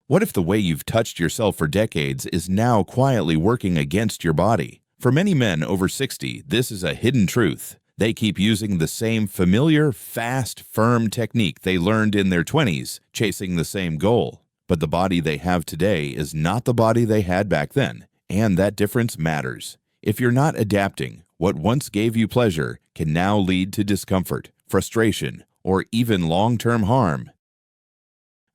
What if the way you've touched yourself for decades is now quietly working against your body? For many men over 60, this is a hidden truth. They keep using the same familiar, fast, firm technique they learned in their 20s, chasing the same goal. But the body they have today is not the body they had back then, and that difference matters. If you're not adapting, what once gave you pleasure can now lead to discomfort, frustration, or even long-term harm.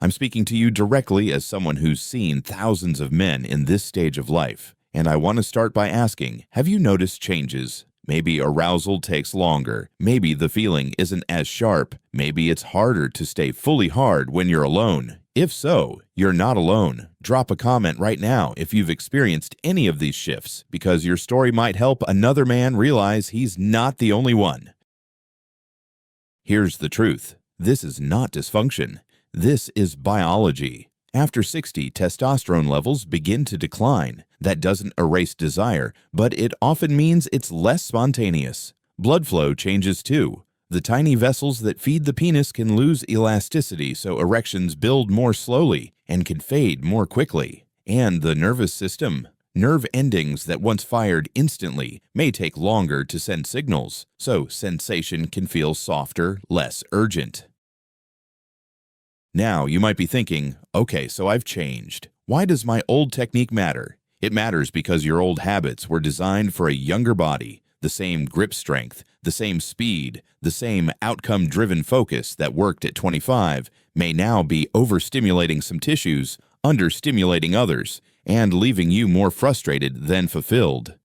I'm speaking to you directly as someone who's seen thousands of men in this stage of life, and I want to start by asking, have you noticed changes? Maybe arousal takes longer, maybe the feeling isn't as sharp, maybe it's harder to stay fully hard when you're alone. If so, you're not alone. Drop a comment right now if you've experienced any of these shifts, because your story might help another man realize he's not the only one. Here's the truth. This is not dysfunction. This is biology. After 60, testosterone levels begin to decline. That doesn't erase desire, but it often means it's less spontaneous. Blood flow changes too. The tiny vessels that feed the penis can lose elasticity, so erections build more slowly and can fade more quickly. And the nervous system. Nerve endings that once fired instantly may take longer to send signals, so sensation can feel softer, less urgent. Now, you might be thinking, okay, so I've changed. Why does my old technique matter? It matters because your old habits were designed for a younger body. The same grip strength, the same speed, the same outcome-driven focus that worked at 25 may now be overstimulating some tissues, understimulating others, and leaving you more frustrated than fulfilled.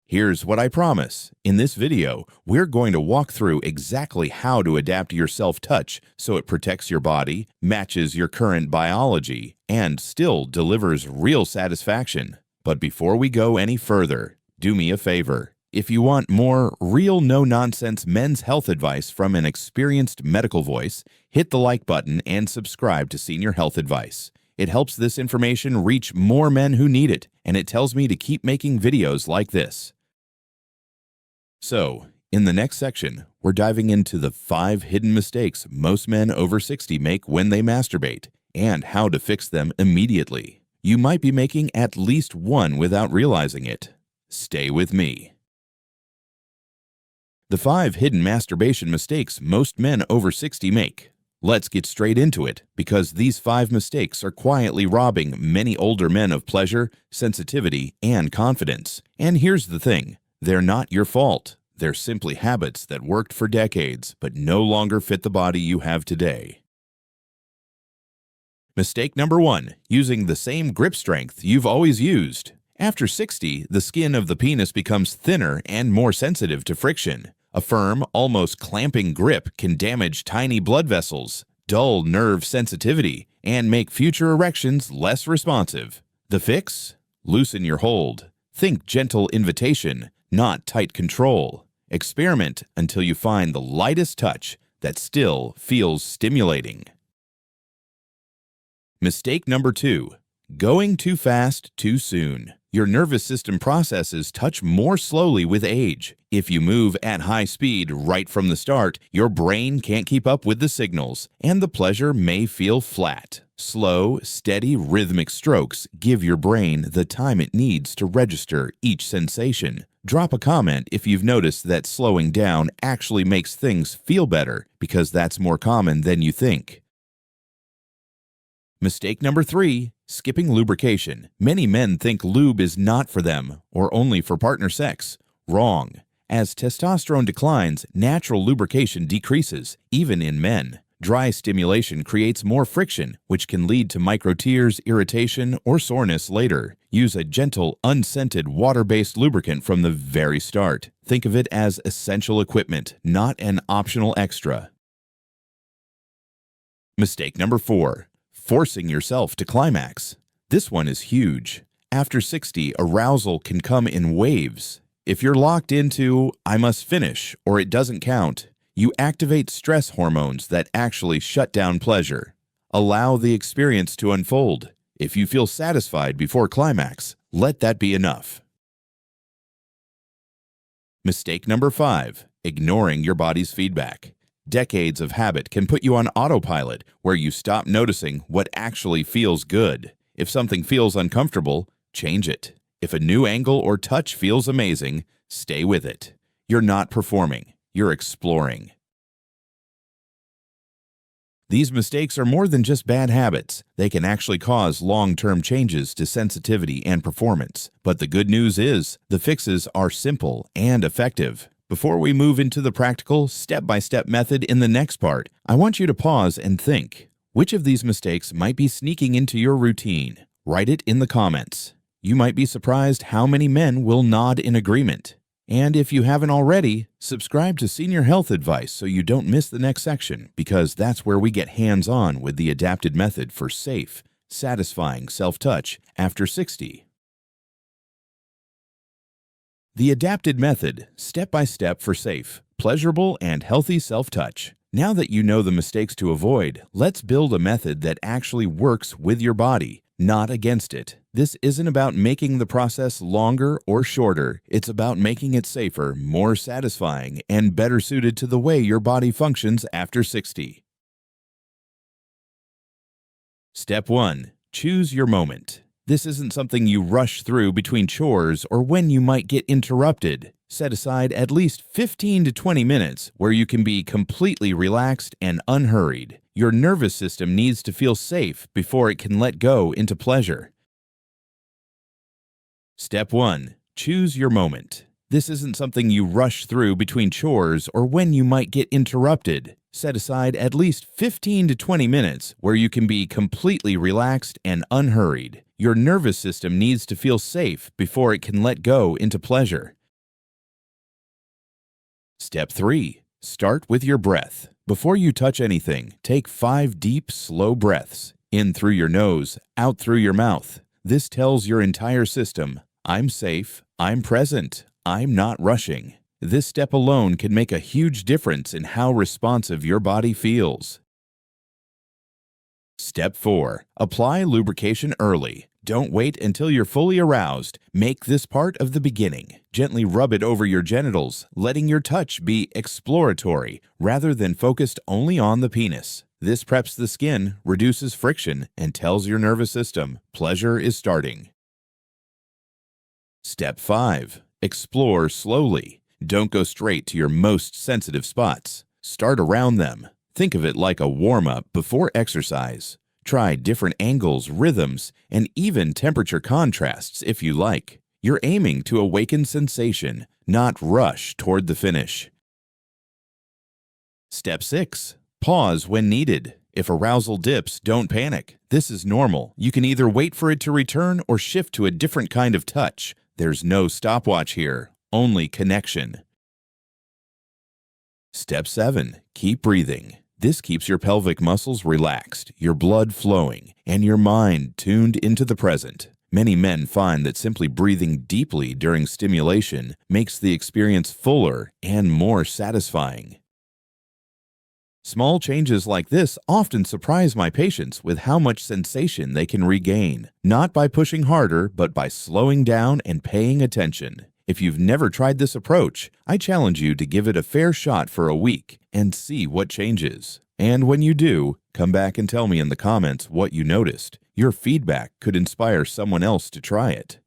Here's what I promise. In this video, we're going to walk through exactly how to adapt your self-touch so it protects your body, matches your current biology, and still delivers real satisfaction. But before we go any further, do me a favor. If you want more real no-nonsense men's health advice from an experienced medical voice, hit the like button and subscribe to Senior Health Advice. It helps this information reach more men who need it, and it tells me to keep making videos like this. So, in the next section, we're diving into the 5 hidden mistakes most men over 60 make when they masturbate, and how to fix them immediately. You might be making at least one without realizing it. Stay with me. The 5 hidden masturbation mistakes most men over 60 make. Let's get straight into it, because these 5 mistakes are quietly robbing many older men of pleasure, sensitivity, and confidence. And here's the thing. They're not your fault. They're simply habits that worked for decades, but no longer fit the body you have today. Mistake number 1, using the same grip strength you've always used. After 60, the skin of the penis becomes thinner and more sensitive to friction. A firm, almost clamping grip can damage tiny blood vessels, dull nerve sensitivity, and make future erections less responsive. The fix? Loosen your hold. Think gentle invitation, not tight control. Experiment until you find the lightest touch that still feels stimulating. Mistake number 2, going too fast too soon. Your nervous system processes touch more slowly with age. If you move at high speed right from the start, your brain can't keep up with the signals, and the pleasure may feel flat. Slow, steady, rhythmic strokes give your brain the time it needs to register each sensation. Drop a comment if you've noticed that slowing down actually makes things feel better, because that's more common than you think. Mistake number 3, skipping lubrication. Many men think lube is not for them, or only for partner sex. Wrong. As testosterone declines, natural lubrication decreases, even in men. Dry stimulation creates more friction, which can lead to micro-tears, irritation, or soreness later. Use a gentle, unscented, water-based lubricant from the very start. Think of it as essential equipment, not an optional extra. Mistake number 4, forcing yourself to climax. This one is huge. After 60, arousal can come in waves. If you're locked into, I must finish, or it doesn't count, you activate stress hormones that actually shut down pleasure. Allow the experience to unfold. If you feel satisfied before climax, let that be enough. Mistake number 5, ignoring your body's feedback. Decades of habit can put you on autopilot, where you stop noticing what actually feels good. If something feels uncomfortable, change it. If a new angle or touch feels amazing, stay with it. You're not performing, you're exploring. These mistakes are more than just bad habits. They can actually cause long-term changes to sensitivity and performance. But the good news is, the fixes are simple and effective. Before we move into the practical, step-by-step method in the next part, I want you to pause and think. Which of these mistakes might be sneaking into your routine? Write it in the comments. You might be surprised how many men will nod in agreement. And if you haven't already, subscribe to Senior Health Advice so you don't miss the next section, because that's where we get hands-on with the adapted method for safe, satisfying self-touch after 60. The adapted method, step-by-step for safe, pleasurable, and healthy self-touch. Now that you know the mistakes to avoid, let's build a method that actually works with your body, not against it. This isn't about making the process longer or shorter. It's about making it safer, more satisfying, and better suited to the way your body functions after 60. Step 1. Choose your moment. This isn't something you rush through between chores or when you might get interrupted. Set aside at least 15 to 20 minutes where you can be completely relaxed and unhurried. Your nervous system needs to feel safe before it can let go into pleasure. Step 1. Choose your moment. This isn't something you rush through between chores or when you might get interrupted. Set aside at least 15 to 20 minutes where you can be completely relaxed and unhurried. Your nervous system needs to feel safe before it can let go into pleasure. Step 3. Start with your breath. Before you touch anything, take 5 deep, slow breaths. In through your nose, out through your mouth. This tells your entire system, I'm safe, I'm present, I'm not rushing. This step alone can make a huge difference in how responsive your body feels. Step 4. Apply lubrication early. Don't wait until you're fully aroused. Make this part of the beginning. Gently rub it over your genitals, letting your touch be exploratory rather than focused only on the penis. This preps the skin, reduces friction, and tells your nervous system, pleasure is starting. Step 5. Explore slowly. Don't go straight to your most sensitive spots. Start around them. Think of it like a warm-up before exercise. Try different angles, rhythms, and even temperature contrasts if you like. You're aiming to awaken sensation, not rush toward the finish. Step 6. Pause when needed. If arousal dips, don't panic. This is normal. You can either wait for it to return or shift to a different kind of touch. There's no stopwatch here, only connection. Step 7. Keep breathing. This keeps your pelvic muscles relaxed, your blood flowing, and your mind tuned into the present. Many men find that simply breathing deeply during stimulation makes the experience fuller and more satisfying. Small changes like this often surprise my patients with how much sensation they can regain, not by pushing harder, but by slowing down and paying attention. If you've never tried this approach, I challenge you to give it a fair shot for a week and see what changes. And when you do, come back and tell me in the comments what you noticed. Your feedback could inspire someone else to try it.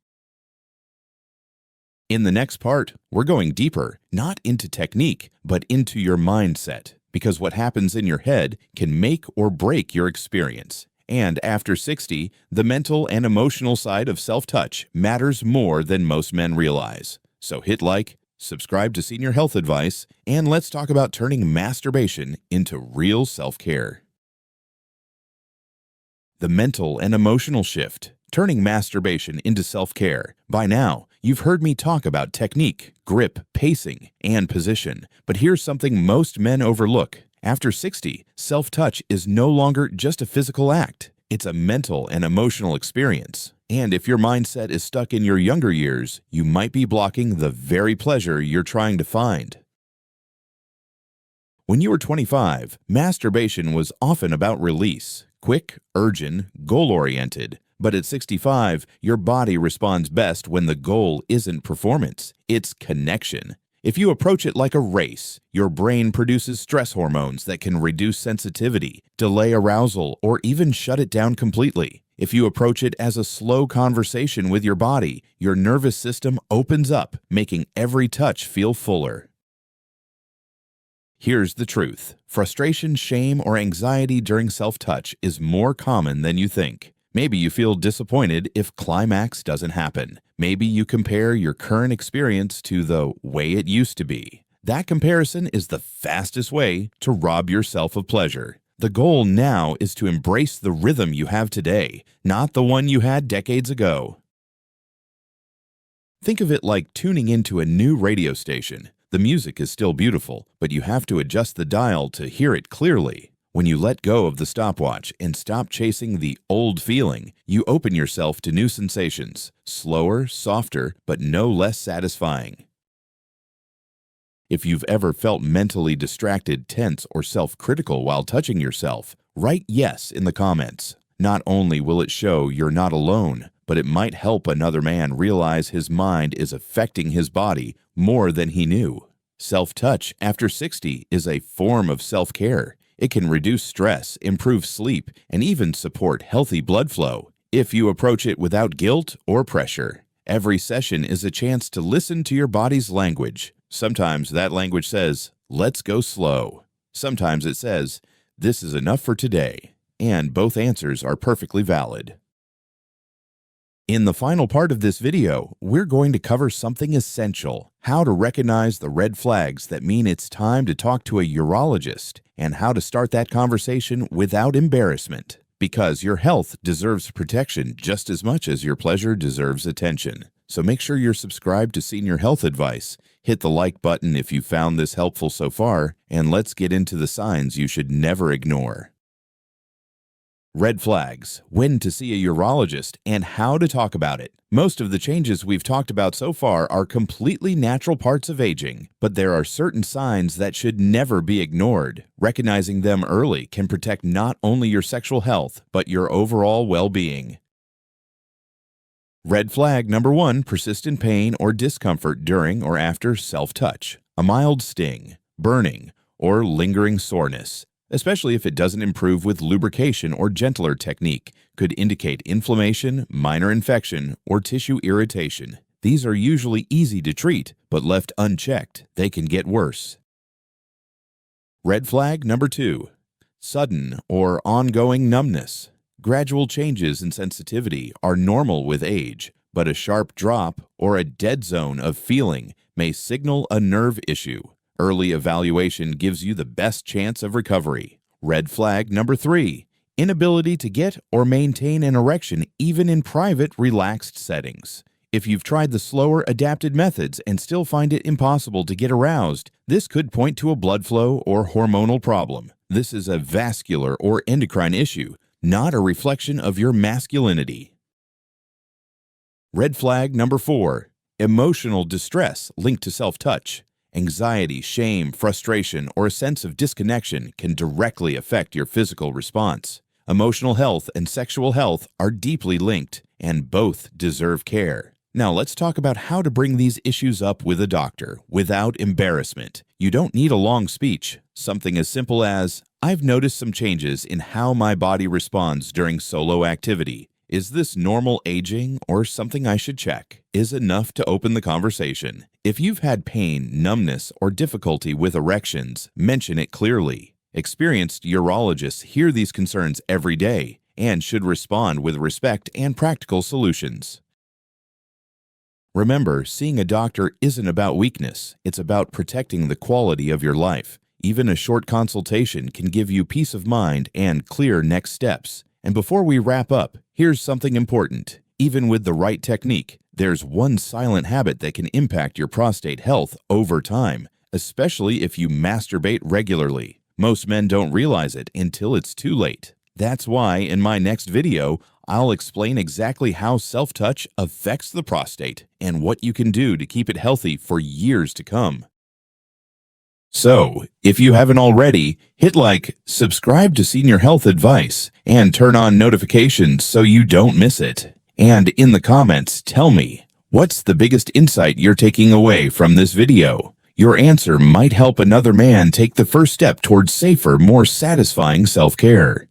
In the next part, we're going deeper, not into technique, but into your mindset, because what happens in your head can make or break your experience. And after 60, the mental and emotional side of self-touch matters more than most men realize. So hit like, subscribe to Senior Health Advice, and let's talk about turning masturbation into real self-care. The mental and emotional shift, turning masturbation into self-care. By now, you've heard me talk about technique, grip, pacing, and position. But here's something most men overlook. After 60, self-touch is no longer just a physical act. It's a mental and emotional experience. And if your mindset is stuck in your younger years, you might be blocking the very pleasure you're trying to find. When you were 25, masturbation was often about release, quick, urgent, goal-oriented. But at 65, your body responds best when the goal isn't performance, it's connection. If you approach it like a race, your brain produces stress hormones that can reduce sensitivity, delay arousal, or even shut it down completely. If you approach it as a slow conversation with your body, your nervous system opens up, making every touch feel fuller. Here's the truth. Frustration, shame, or anxiety during self-touch is more common than you think. Maybe you feel disappointed if climax doesn't happen. Maybe you compare your current experience to the way it used to be. That comparison is the fastest way to rob yourself of pleasure. The goal now is to embrace the rhythm you have today, not the one you had decades ago. Think of it like tuning into a new radio station. The music is still beautiful, but you have to adjust the dial to hear it clearly. When you let go of the stopwatch and stop chasing the old feeling, you open yourself to new sensations, slower, softer, but no less satisfying. If you've ever felt mentally distracted, tense, or self-critical while touching yourself, write yes in the comments. Not only will it show you're not alone, but it might help another man realize his mind is affecting his body more than he knew. Self-touch after 60 is a form of self-care. It can reduce stress, improve sleep, and even support healthy blood flow if you approach it without guilt or pressure. Every session is a chance to listen to your body's language. Sometimes that language says, "Let's go slow." Sometimes it says, "This is enough for today." And both answers are perfectly valid. In the final part of this video, we're going to cover something essential: how to recognize the red flags that mean it's time to talk to a urologist, and how to start that conversation without embarrassment. Because your health deserves protection just as much as your pleasure deserves attention. So make sure you're subscribed to Senior Health Advice. Hit the like button if you found this helpful so far, and let's get into the signs you should never ignore. Red flags, when to see a urologist, and how to talk about it. Most of the changes we've talked about so far are completely natural parts of aging, but there are certain signs that should never be ignored. Recognizing them early can protect not only your sexual health, but your overall well-being. Red flag number 1, persistent pain or discomfort during or after self-touch. A mild sting, burning, or lingering soreness, especially if it doesn't improve with lubrication or gentler technique, could indicate inflammation, minor infection, or tissue irritation. These are usually easy to treat, but left unchecked, they can get worse. Red flag number 2, sudden or ongoing numbness. Gradual changes in sensitivity are normal with age, but a sharp drop or a dead zone of feeling may signal a nerve issue. Early evaluation gives you the best chance of recovery. Red flag number 3, inability to get or maintain an erection even in private, relaxed settings. If you've tried the slower, adapted methods and still find it impossible to get aroused, this could point to a blood flow or hormonal problem. This is a vascular or endocrine issue, not a reflection of your masculinity. Red flag number 4, emotional distress linked to self-touch. Anxiety, shame, frustration, or a sense of disconnection can directly affect your physical response. Emotional health and sexual health are deeply linked, and both deserve care. Now let's talk about how to bring these issues up with a doctor without embarrassment. You don't need a long speech. Something as simple as, "I've noticed some changes in how my body responds during solo activity. Is this normal aging or something I should check?" is enough to open the conversation. If you've had pain, numbness, or difficulty with erections, mention it clearly. Experienced urologists hear these concerns every day and should respond with respect and practical solutions. Remember, seeing a doctor isn't about weakness. It's about protecting the quality of your life. Even a short consultation can give you peace of mind and clear next steps. And before we wrap up, here's something important. Even with the right technique, there's one silent habit that can impact your prostate health over time, especially if you masturbate regularly. Most men don't realize it until it's too late. That's why in my next video, I'll explain exactly how self-touch affects the prostate and what you can do to keep it healthy for years to come. So, if you haven't already, hit like, subscribe to Senior Health Advice, and turn on notifications so you don't miss it. And in the comments, tell me, what's the biggest insight you're taking away from this video? Your answer might help another man take the first step towards safer, more satisfying self-care.